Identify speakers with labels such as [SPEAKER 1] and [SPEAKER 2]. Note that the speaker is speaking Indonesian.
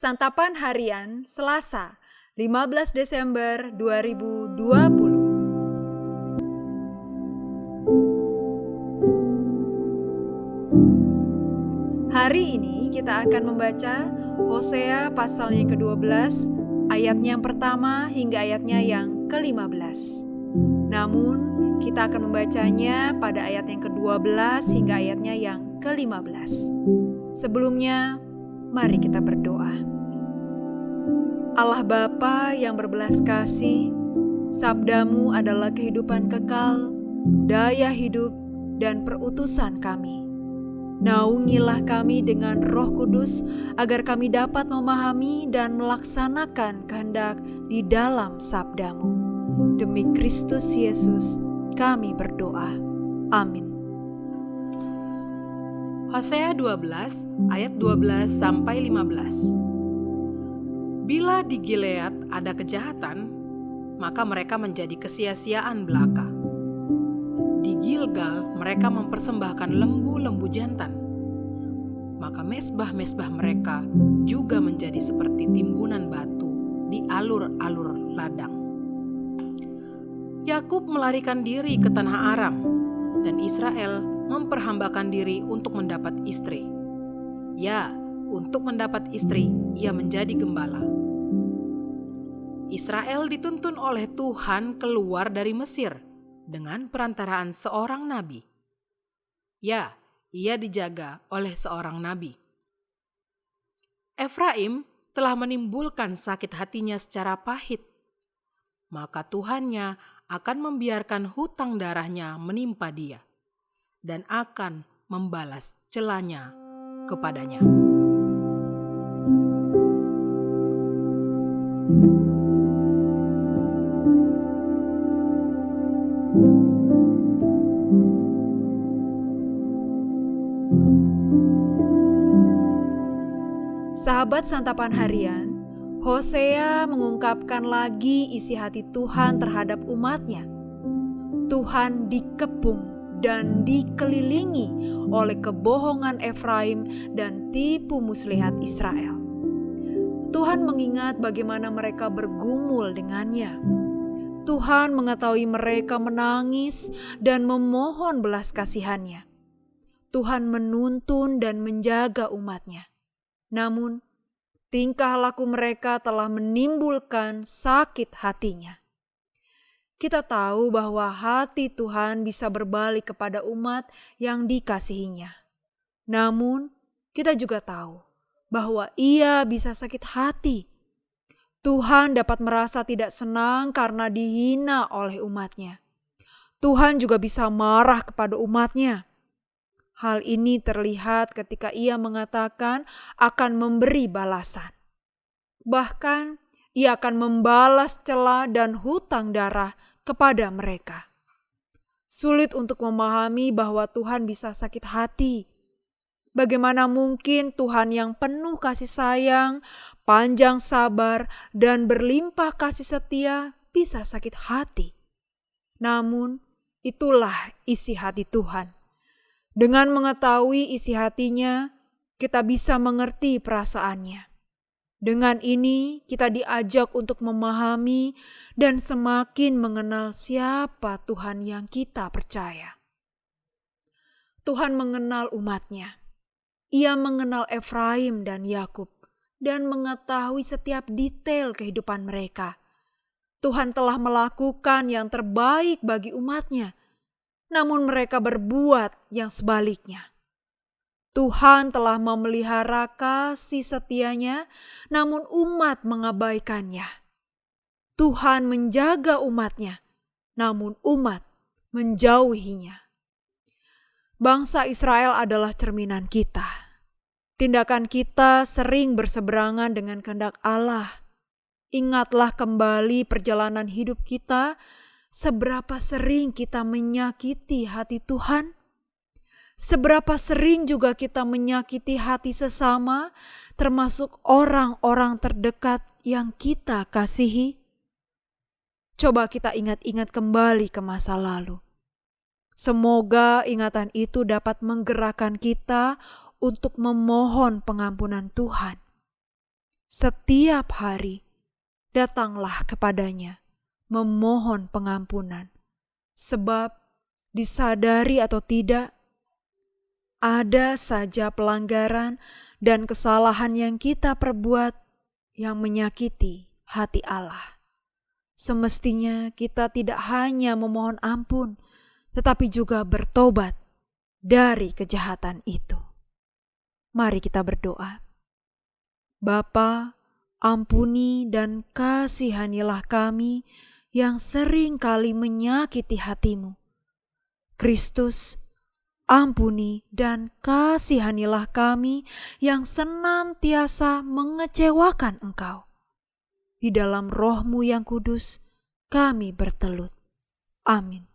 [SPEAKER 1] Santapan Harian Selasa, 15 Desember 2020. Hari ini kita akan membaca Hosea pasalnya yang ke-12, ayatnya yang pertama hingga ayatnya yang ke-15. Namun, kita akan membacanya pada ayat yang ke-12 hingga ayatnya yang ke-15. Sebelumnya, mari kita berdoa. Allah Bapa yang berbelas kasih, sabdamu adalah kehidupan kekal, daya hidup, dan perutusan kami. Naungilah kami dengan Roh Kudus agar kami dapat memahami dan melaksanakan kehendak di dalam sabdamu. Demi Kristus Yesus, kami berdoa. Amin.
[SPEAKER 2] Hosea 12 ayat 12 sampai 15. Bila di Gilead ada kejahatan, maka mereka menjadi kesia-siaan belaka. Di Gilgal mereka mempersembahkan lembu-lembu jantan, maka mesbah-mesbah mereka juga menjadi seperti timbunan batu di alur-alur ladang. Yakub melarikan diri ke tanah Aram, dan Israel memperhambakan diri untuk mendapat istri. Ya, untuk mendapat istri, ia menjadi gembala. Israel dituntun oleh Tuhan keluar dari Mesir dengan perantaraan seorang nabi. Ya, ia dijaga oleh seorang nabi. Efraim telah menimbulkan sakit hatinya secara pahit, maka Tuhannya akan membiarkan hutang darahnya menimpa dia dan akan membalas celanya kepadanya.
[SPEAKER 1] Sahabat Santapan Harian, Hosea mengungkapkan lagi isi hati Tuhan terhadap umatnya. Tuhan dikepung dan dikelilingi oleh kebohongan Efraim dan tipu muslihat Israel. Tuhan mengingat bagaimana mereka bergumul dengannya. Tuhan mengetahui mereka menangis dan memohon belas kasihannya. Tuhan menuntun dan menjaga umatnya. Namun, tingkah laku mereka telah menimbulkan sakit hatinya. Kita tahu bahwa hati Tuhan bisa berbalik kepada umat yang dikasihinya. Namun, kita juga tahu bahwa Ia bisa sakit hati. Tuhan dapat merasa tidak senang karena dihina oleh umatnya. Tuhan juga bisa marah kepada umatnya. Hal ini terlihat ketika Ia mengatakan akan memberi balasan. Bahkan, Ia akan membalas cela dan hutang darah kepada mereka. Sulit untuk memahami bahwa Tuhan bisa sakit hati. Bagaimana mungkin Tuhan yang penuh kasih sayang, panjang sabar, dan berlimpah kasih setia bisa sakit hati? Namun, itulah isi hati Tuhan. Dengan mengetahui isi hatinya, kita bisa mengerti perasaannya. Dengan ini, kita diajak untuk memahami dan semakin mengenal siapa Tuhan yang kita percaya. Tuhan mengenal umatnya. Ia mengenal Efraim dan Yakub dan mengetahui setiap detail kehidupan mereka. Tuhan telah melakukan yang terbaik bagi umatnya. Namun mereka berbuat yang sebaliknya. Tuhan telah memelihara kasih setianya, namun umat mengabaikannya. Tuhan menjaga umatnya, namun umat menjauhinya. Bangsa Israel adalah cerminan kita. Tindakan kita sering berseberangan dengan kehendak Allah. Ingatlah kembali perjalanan hidup kita. Seberapa sering kita menyakiti hati Tuhan? Seberapa sering juga kita menyakiti hati sesama, termasuk orang-orang terdekat yang kita kasihi? Coba kita ingat-ingat kembali ke masa lalu. Semoga ingatan itu dapat menggerakkan kita untuk memohon pengampunan Tuhan. Setiap hari datanglah kepadanya memohon pengampunan, sebab disadari atau tidak, ada saja pelanggaran dan kesalahan yang kita perbuat yang menyakiti hati Allah. Semestinya kita tidak hanya memohon ampun, tetapi juga bertobat dari kejahatan itu. Mari kita berdoa. Bapa, ampuni dan kasihanilah kami yang sering kali menyakiti hati-Mu. Kristus, ampuni dan kasihanilah kami yang senantiasa mengecewakan Engkau. Di dalam Roh-Mu yang kudus, kami bertelut. Amin.